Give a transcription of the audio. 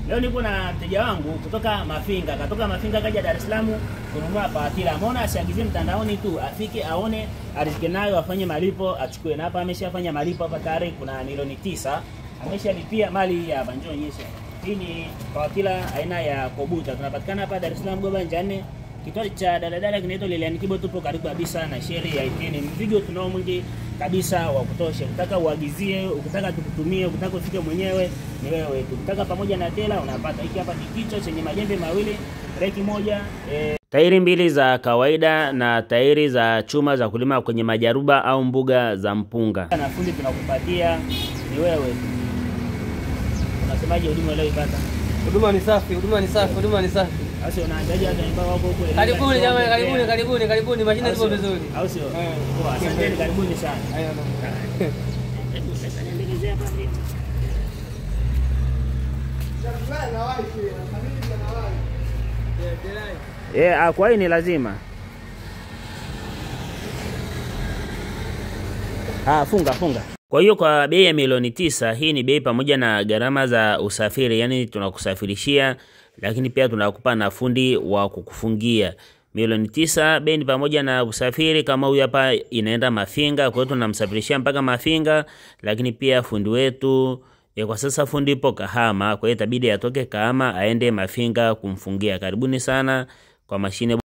Leo niko na mteja wangu kutoka Mafinga. Katoka Mafinga kaja Dar es Salaam kununua pawatila. Ameona asiagizie mtandaoni tu, afike aone arizike nayo, afanye malipo, achukue. Na hapa ameshafanya malipo hapa tayari, kuna milioni 9. Ameshalipia mali hapa, njoo nyesha. Hii ni pawatila aina ya Kobuta. Tunapatikana hapa Dar es Salaam Goba Njane. Kituo cha daladala kinaitwa Lilian Kibo, tupo karibu kabisa na sheri ya Iteni. Mzigo tunao mwingi kabisa wa kutosha. Ukitaka uagizie, ukitaka tukutumie, ukitaka ufike mwenyewe ni wewe tu. Ukitaka pamoja na tela unapata. Hiki hapa ni kichwa chenye majembe mawili, breki moja, tairi mbili za kawaida na tairi za chuma za kulima kwenye majaruba au mbuga za mpunga. Na fundi tunakupatia ni wewe tu. Unasemaje huduma leo ipata? Huduma ni safi, huduma ni safi, huduma ni safi. Asi unaangalia hata nyumba wako huko. Karibuni jamani, karibuni, mashine zipo vizuri. Au sio? Poa, asante, karibuni sana. Hayo kwa hii ni lazima. Funga. Kwa hiyo kwa bei ya milioni 9, hii ni bei pamoja na gharama za usafiri, yani tunakusafirishia, lakini pia tunakupa na fundi wa kukufungia. Milioni 9 bei ni pamoja na usafiri, kama huyu hapa inaenda Mafinga, kwa hiyo tunamsafirishia mpaka Mafinga, lakini pia fundi wetu kwa sasa fundi ipo Kahama, kwa hiyo itabidi atoke Kahama aende Mafinga kumfungia. Karibuni sana kwa mashine